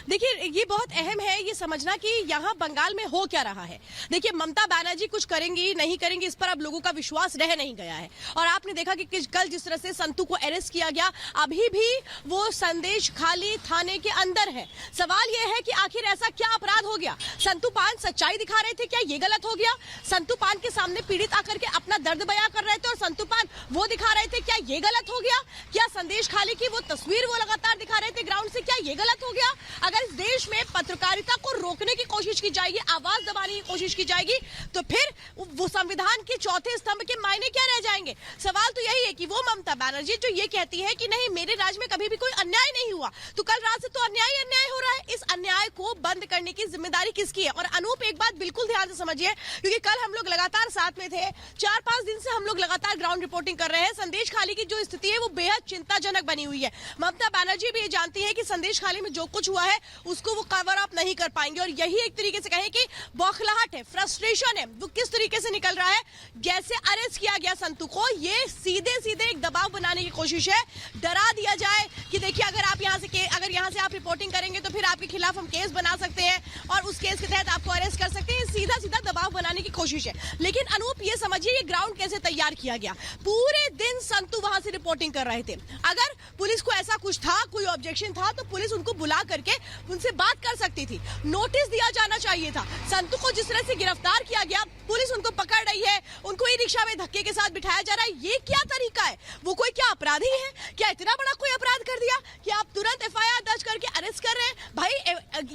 देखिए, ये बहुत अहम है ये समझना कि यहाँ बंगाल में हो क्या रहा है। देखिए, ममता बनर्जी कुछ करेंगी नहीं करेंगी इस पर अब लोगों का विश्वास रह नहीं गया है। और आपने देखा कि कल जिस तरह से संतू को अरेस्ट किया गया, अभी भी वो संदेश खाली थाने के अंदर है। सवाल ये है कि आखिर ऐसा क्या अपराध हो गया? संतू पान सच्चाई दिखा रहे थे, क्या ये गलत हो गया? संतू पान के सामने पीड़ित आकर के अपना दर्द बयां कर रहे थे और संतू पान वो दिखा रहे थे, क्या ये गलत हो गया? क्या संदेश खाली की वो तस्वीर वो लगातार दिखा रहे थे ग्राउंड से, क्या ये गलत हो गया? अगर इस देश में पत्रकारिता को रोकने की कोशिश की जाएगी, आवाज दबाने की कोशिश की जाएगी, तो फिर वो संविधान के चौथे स्तंभ के मायने क्या रह जाएंगे? सवाल तो यही है कि वो ममता बनर्जी जो ये कहती है कि नहीं मेरे राज्य में कभी भी कोई अन्याय नहीं हुआ, तो कल रात से तो अन्याय हो रहा है। इस अन्याय को बंद करने की जिम्मेदारी किसकी है? और अनूप, एक बात बिल्कुल ध्यान से समझिए, क्योंकि कल हम लोग लगातार साथ में थे, 4-5 दिन से हम लोग लगातार ग्राउंड रिपोर्टिंग कर रहे हैं। संदेश खाली की जो स्थिति है वो बेहद चिंताजनक बनी हुई है। ममता बनर्जी भी ये जानती है कि संदेश खाली में जो कुछ हुआ है उसको वो कवर अप नहीं कर पाएंगे, और यही एक तरीके से कहें कि बौखलाहट है, फ्रस्ट्रेशन है, वो किस तरीके से निकल रहा है। जैसे अरेस्ट किया गया संतू को, ये सीधे एक दबाव बनाने की कोशिश है, डरा दिया जाए कि देखिए अगर यहाँ से आप रिपोर्टिंग करेंगे तो फिर आपके खिलाफ हम केस बना सकते हैं और उस केस के तहत आपको अरेस्ट कर सकते हैं। सीधा दबाव बनाने की कोशिश है। लेकिन अनूप, ये समझिए ये ग्राउंड कैसे तैयार किया गया। पूरे दिन संतू वहां से रिपोर्टिंग कर रहे थे। अगर पुलिस को ऐसा कुछ था, कोई ऑब्जेक्शन था, तो पुलिस उनको बुला करके उनसे बात कर सकती थी, नोटिस दिया जाना चाहिए था। संतू को जिस तरह से गिरफ्तार किया गया, पुलिस उनको पकड़ रही है, उनको ई रिक्शा में धक्के के साथ बिठाया जा रहा है, ये क्या तरीका है? वो कोई क्या अपराधी है? क्या इतना बड़ा कोई अपराध कर दिया कि आप तुरंत एफआईआर दर्ज करके अरेस्ट कर रहे हैं? भाई,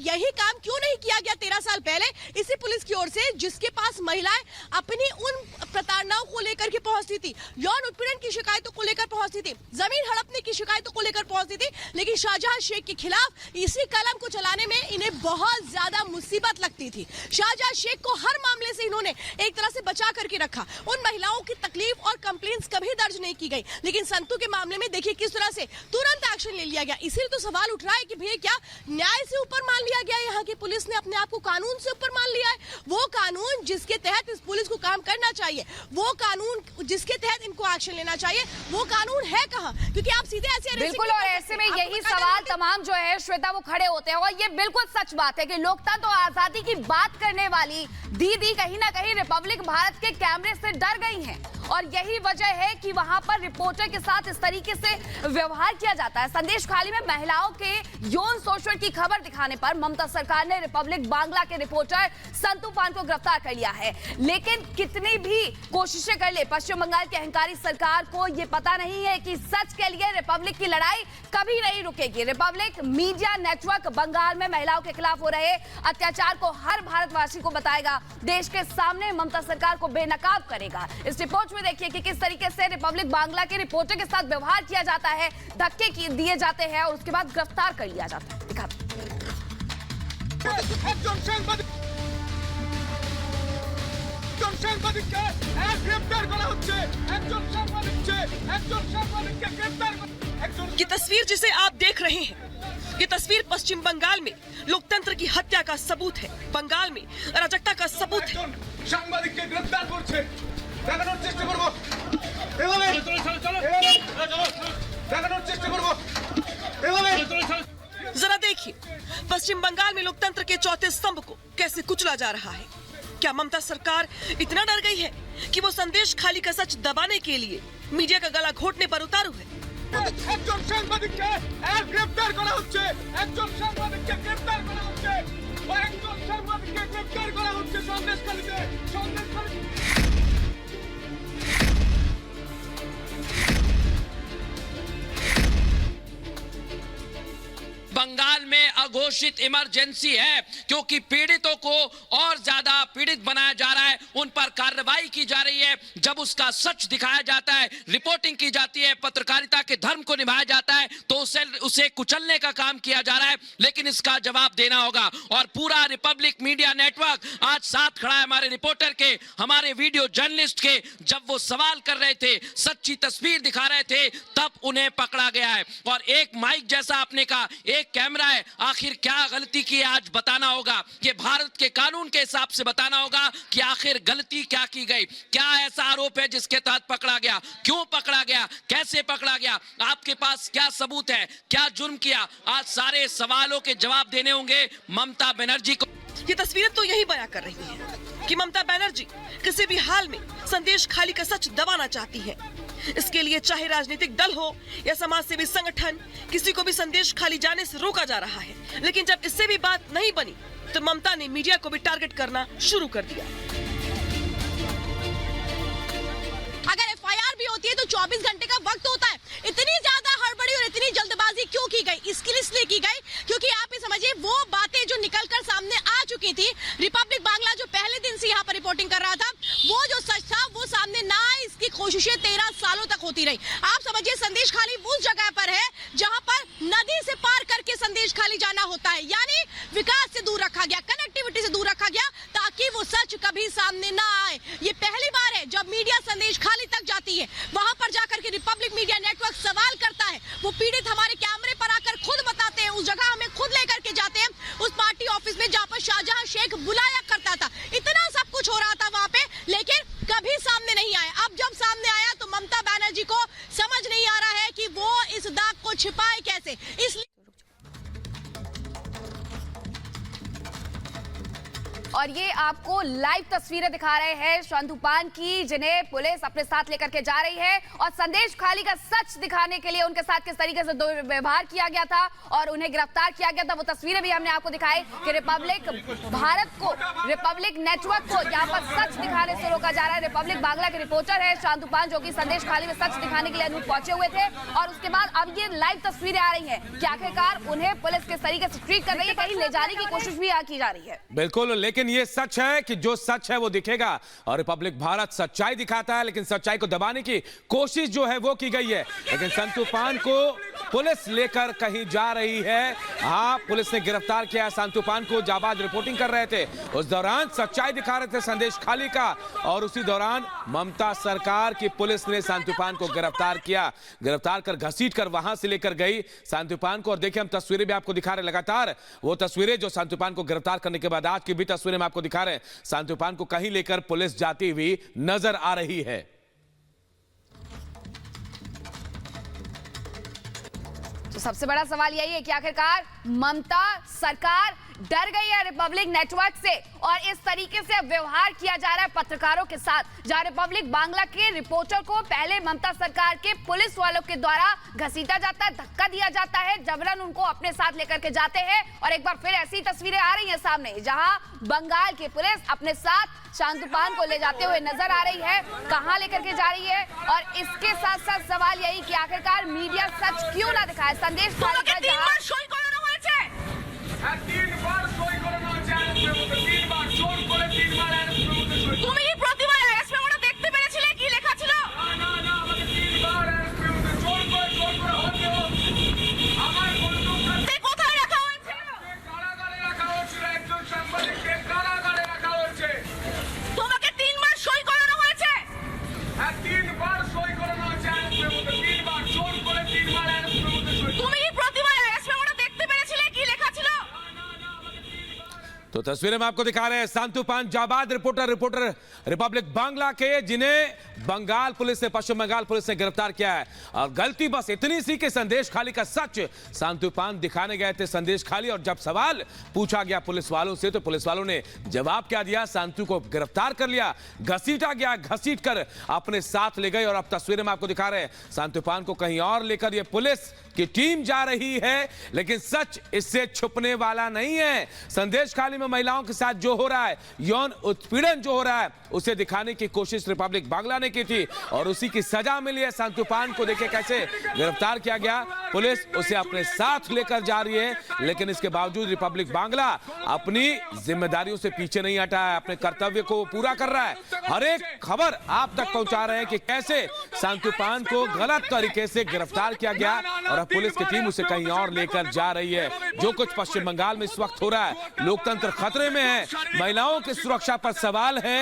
यही काम क्यों नहीं किया गया 13 साल पहले इसी पुलिस की ओर से, जिसके पास महिलाएं अपनी उन प्रताड़नाओं को लेकर के पहुंचती थी, यौन उत्पीड़न की शिकायतों को लेकर पहुंचती थी, जमीन हड़पने की शिकायतों को लेकर पहुंचती थी। लेकिन शाहजहां शेख के खिलाफ इसी कलम को चलाने में इन्हें बहुत ज्यादा मुसीबत लगती थी। शाहजहां शेख को हर मामले से इन्होंने एक तरह से बचा करके रखा। उन महिलाओं की तकलीफ और कंप्लेंट्स कभी दर्ज नहीं की गई। लेकिन संतू के मामले में देखिए किस तरह से तुरंत एक्शन ले लिया गया। इसीलिए तो सवाल उठ रहा है कि भैया क्या न्याय से ऊपर मान लिया गया? यहाँ की पुलिस ने अपने आप को कानून से ऊपर मान लिया है। वो कानून जिसके तहत इस पुलिस को काम करना चाहिए, वो कानून जिसके तहत इनको एक्शन लेना चाहिए, वो कानून है कहाँ? क्योंकि आप सीधे ऐसे बिल्कुल, और ऐसे में यही सवाल तमाम जो है श्वेता वो खड़े होते हैं। और ये बिल्कुल सच बात है कि लोकतंत्र और आजादी की बात करने वाली दीदी कहीं ना कहीं रिपब्लिक भारत के कैमरे से डर गई हैं, और यही वजह है कि वहां पर रिपोर्टर के साथ इस तरीके से व्यवहार किया जाता है। संदेश खाली में महिलाओं के यौन शोषण की खबर दिखाने पर ममता सरकार ने रिपब्लिक बांग्ला के रिपोर्टर संतू पान को गिरफ्तार कर लिया है। लेकिन कितनी भी कोशिशें कर ले, पश्चिम बंगाल की अहंकारी सरकार को यह पता नहीं है कि सच के लिए रिपब्लिक की लड़ाई कभी नहीं रुकेगी। रिपब्लिक मीडिया नेटवर्क बंगाल में महिलाओं के खिलाफ हो रहे अत्याचार को हर भारतवासी को बताएगा, देश के सामने ममता सरकार को बेनकाब करेगा। इस रिपोर्ट में देखिए कि किस तरीके से रिपब्लिक बांग्ला के रिपोर्टर के साथ व्यवहार किया जाता है, धक्के दिए जाते हैं और उसके बाद गिरफ्तार कर लिया जाता है। दिखाते ये तस्वीर जिसे आप देख रहे हैं, ये तस्वीर पश्चिम बंगाल में लोकतंत्र की हत्या का सबूत है, बंगाल में अराजकता का सबूत है। जरा देखिए पश्चिम बंगाल में लोकतंत्र के चौथे स्तंभ को कैसे कुचला जा रहा है। क्या ममता सरकार इतना डर गई है कि वो संदेश खाली का सच दबाने के लिए मीडिया का गला घोटने पर उतारू है? बंगाल में अघोषित इमरजेंसी है क्योंकि पीड़ितों को और ज्यादा पीड़ित बनाया जा रहा है, उन पर कार्रवाई की जा रही है। जब उसका सच दिखाया जाता है, रिपोर्टिंग की जाती है, पत्रकारिता के धर्म को निभाया जाता है, तो उसे कुचलने का काम किया जा रहा है। लेकिन इसका जवाब देना होगा। और पूरा रिपब्लिक मीडिया नेटवर्क आज साथ खड़ा है हमारे रिपोर्टर के, हमारे वीडियो जर्नलिस्ट के। जब वो सवाल कर रहे थे, सच्ची तस्वीर दिखा रहे थे, तब उन्हें पकड़ा गया है। और एक माइक जैसा आपने कहा, एक कैमरा है, आखिर क्या गलती की आज बताना होगा। ये भारत के कानून के हिसाब से बताना होगा कि आखिर गलती क्या की गई, क्या ऐसा आरोप है जिसके तहत पकड़ा गया, क्यों पकड़ा गया, कैसे पकड़ा गया, आपके पास क्या सबूत है। है, क्या जुर्म किया? आज सारे सवालों के जवाब देने होंगे ममता बनर्जी को। ये तस्वीरें तो यही बयां कर रही हैं कि ममता बनर्जी किसी भी हाल में संदेश खाली का सच दबाना चाहती है। इसके लिए चाहे राजनीतिक दल हो या समाज सेवी संगठन, किसी को भी संदेश खाली जाने से रोका जा रहा है। लेकिन जब इससे भी बात नहीं बनी तो ममता ने मीडिया को भी टारगेट करना शुरू कर दिया। अगर एफआईआर भी होती है तो 24 घंटे का वक्त होता है। इतनी ज्यादा हड़बड़ी और इतनी जल्दबाजी क्यों की गई? इसलिए की गई क्योंकि आप ये समझिए वो बातें जो निकलकर सामने आ चुकी थी। रिपब्लिक बांग्ला जो पहले दिन से यहाँ पर रिपोर्टिंग कर रहा था, वो जो सच था वो सामने ना आए, इसकी कोशिशें 13 सालों तक होती रही। आप समझिए संदेश खाली उस जगह पर है जहाँ पर नदी से पार करके संदेश खाली जाना होता है, यानी विकास से दूर रखा गया, कनेक्टिविटी से दूर रखा गया ताकि वो सच कभी सामने ना आए। ये पहली बार है जब मीडिया संदेश खाली तक जाती है। वहां पर जाकर के रिपब्लिक मीडिया नेटवर्क सवाल करता है, वो पीड़ित हमारे कैमरे पर आकर खुद बताते हैं, उस जगह हमें खुद लेकर के जाते हैं, उस पार्टी ऑफिस में जहां पर शाहजहां शेख बुलाया करता था। इतना सब कुछ हो रहा था वहां पे, लेकिन कभी सामने नहीं आया। अब जब सामने आया तो ममता बनर्जी को समझ नहीं आ रहा है कि वो इस दाग को छिपाए कैसे। इसलिए और ये आपको लाइव तस्वीरें दिखा रहे हैं शांतुपान की, जिन्हें पुलिस अपने साथ लेकर के जा रही है और संदेश खाली का सच दिखाने के लिए उनके साथ किस तरीके से दुर्व्यवहार किया गया था और उन्हें गिरफ्तार किया गया था। वो तस्वीरें भी हमने आपको दिखाई कि रिपब्लिक भारत को, रिपब्लिक नेटवर्क को यहाँ पर सच दिखाने से रोका जा रहा है। रिपब्लिक बांग्ला के रिपोर्टर है शांतुपान, जो कि संदेश खाली में सच दिखाने के लिए अनूप पहुंचे हुए थे और उसके बाद अब ये लाइव तस्वीरें आ रही है कि आखिरकार उन्हें पुलिस किस तरीके से ट्रीट कर रही है, कहीं ले जाने की कोशिश भी की जा रही है। बिल्कुल, लेकिन ये सच है कि जो सच है वो दिखेगा और रिपब्लिक भारत सच्चाई दिखाता है, लेकिन सच्चाई को दबाने की कोशिश जो है वो की गई है। लेकिन संतुपान को पुलिस लेकर कहीं जा रही है। हाँ, पुलिस ने गिरफ्तार किया संतुपान को, जाबाज रिपोर्टिंग कर रहे थे, उस दौरान सच्चाई दिखा रहे थे संदेश खाली का, और उसी दौरान ममता सरकार की पुलिस ने संतुपान को गिरफ्तार किया। गिरफ्तार कर घसीट कर वहां से लेकर गई संतुपान को। और देखिए, हम तस्वीरें भी आपको दिखा रहे लगातार, वो तस्वीरें जो संतुपान को गिरफ्तार करने के बाद आज की भी तस्वीरें में आपको दिखा रहे हैं। संतुपान को कहीं लेकर पुलिस जाती हुई नजर आ रही है। तो सबसे बड़ा सवाल यही है कि आखिरकार ममता सरकार डर गई है रिपब्लिक नेटवर्क से और इस तरीके से व्यवहार किया जा रहा है पत्रकारों के साथ, जहां रिपब्लिक बांग्ला के रिपोर्टर को पहले ममता सरकार के पुलिस वालों के द्वारा घसीटा जाता है, धक्का दिया जाता है, जबरन उनको अपने साथ लेकर के जाते हैं। और एक बार फिर ऐसी तस्वीरें आ रही हैं सामने, जहां बंगाल की पुलिस अपने साथ शांतुपान को ले जाते हुए नजर आ रही है। कहां लेकर के जा रही है? और इसके साथ साथ सवाल यही कि आखिरकार मीडिया सच क्यों ना दिखाए। संदेश তুমি কি প্রতিবার অ্যারেস্ট মেমোটা দেখতে পেরেছিলে? কি লেখা ছিল? না না, আমাকে 3 বার অ্যারেস্ট মেমোতে জোর করে হচ্ছে। আমার বন্দুকটা কোথায় রাখা হয়েছে? কারাগারে রাখা হয়েছিল, একজন সাংবাদিককে কারাগারে রাখা হয়েছে। তোমাকে 3 বার সই করানো হয়েছে? হ্যাঁ, 3 বার সই করানো হয়েছে অ্যারেস্ট মেমোতে, 3 বার জোর করে 3 বার অ্যারেস্ট মেমোতে সই। তুমি কি প্রতিবার অ্যারেস্ট মেমোটা দেখতে পেরেছিলে? কি লেখা ছিল? तो तस्वीरें में आपको दिखा रहे हैं संतुपान, जाबाज रिपोर्टर रिपब्लिक बांग्ला के, जिन्हें बंगाल पुलिस ने, पश्चिम बंगाल पुलिस ने गिरफ्तार किया है। और गलती बस इतनी सी कि संदेश खाली का सच संतुपान दिखाने गए थे संदेश खाली, और जब सवाल पूछा गया पुलिस वालों से तो पुलिस वालों ने जवाब क्या दिया, संतु को गिरफ्तार कर लिया, घसीटा गया, घसीट कर अपने साथ ले गए। और अब तस्वीरें में आपको दिखा रहे हैं संतुपान को कहीं और लेकर ये पुलिस की टीम जा रही है, लेकिन सच इससे छुपने वाला नहीं है। संदेश खाली में महिलाओं के साथ जो हो रहा है, यौन उत्पीड़न जो हो रहा है, उसे दिखाने की कोशिश रिपब्लिक बांग्ला ने की थी और उसी की सजा मिली है। संतुपान को देखिए कैसे गिरफ्तार किया गया, पुलिस उसे अपने साथ लेकर जा रही है, लेकिन इसके बावजूद रिपब्लिक बांग्ला अपनी जिम्मेदारियों से पीछे नहीं हटा है, अपने कर्तव्य को पूरा कर रहा है। हर एक खबर आप तक पहुंचा रहे हैं कि कैसे संतुपान को गलत तरीके से गिरफ्तार किया गया और अब पुलिस की टीम उसे कहीं और लेकर जा रही है। जो कुछ पश्चिम बंगाल में इस वक्त हो रहा है, लोकतंत्र खतरे में है, महिलाओं की सुरक्षा पर सवाल है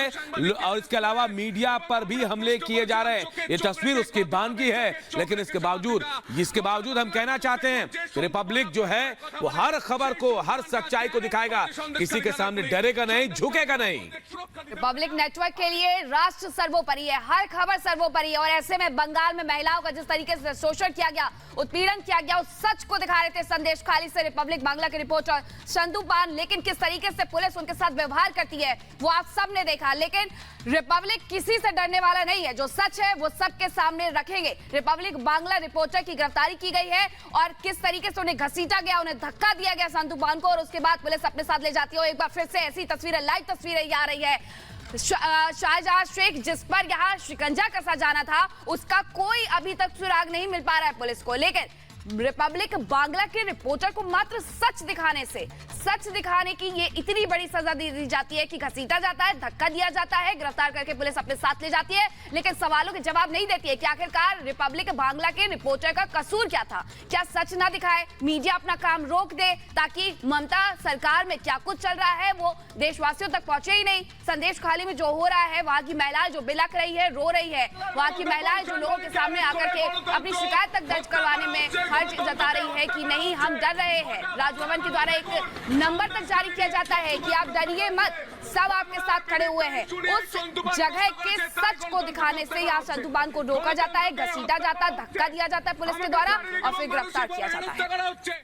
और इसके अलावा मीडिया पर भी हमले किए जा रहे हैं। ये तस्वीर उसकी बानगी है, लेकिन इसके बावजूद हम कहना चाहते हैं कि रिपब्लिक जो है वो हर खबर को, हर सच्चाई को दिखाएगा, किसी के सामने डरेगा नहीं, झुकेगा नहीं। रिपब्लिक नेटवर्क के लिए राष्ट्र सर्वोपरि है, हर खबर सर्वोपरि है। और ऐसे में बंगाल में महिलाओं का जिस तरीके से शोषण किया गया, उत्पीड़न किया गया, उस सच को दिखा रहे थे संदेश खाली से रिपब्लिक बांग्ला के रिपोर्टर संतू पान। लेकिन किस तरीके से पुलिस उनके साथ व्यवहार करती है वो आप सबने देखा। लेकिन रिपब्लिक किसी से डरने वाला नहीं है, जो सच है वो सबके सामने रखेंगे। रिपब्लिक बांग्ला रिपोर्टर की गिरफ्तारी की गई है और किस तरीके से उन्हें घसीटा गया, उन्हें धक्का दिया गया संतू पान को, और उसके बाद पुलिस अपने साथ ले जाती है। और एक बार फिर से ऐसी तस्वीरें, लाइव तस्वीरें आ रही है। शाहजहां शेख जिस पर यहाँ शिकंजा कसा जाना था, उसका कोई अभी तक सुराग नहीं मिल पा रहा है पुलिस को। लेकिन रिपब्लिक बांग्ला के रिपोर्टर को मात्र सच दिखाने से, सच दिखाने की ये इतनी बड़ी सजा दी जाती है कि घसीटा जाता है, धक्का दिया जाता है, गिरफ्तार करके पुलिस अपने साथ ले जाती है। लेकिन सवालों के जवाब नहीं देती है कि आखिरकार रिपब्लिक बांग्ला के रिपोर्टर का कसूर क्या था। क्या सच ना दिखाए, मीडिया अपना काम रोक दे, ताकि ममता सरकार में क्या कुछ चल रहा है वो देशवासियों तक पहुंचे ही नहीं। संदेश खाली में जो हो रहा है, वहां की महिलाएं जो बिलख रही है, रो रही है, वहां की महिलाएं जो लोगों के सामने आकर के अपनी शिकायत तक दर्ज करवाने में हर्ज जता रही है कि नहीं, हम डर रहे हैं। राजभवन के द्वारा एक नंबर तक जारी किया जाता है कि आप डरिए मत, सब आपके साथ खड़े हुए हैं। उस जगह के सच को दिखाने से यहाँ संतू पान को रोका जाता है, घसीटा जाता है, धक्का दिया जाता है पुलिस के द्वारा और फिर गिरफ्तार किया जाता है।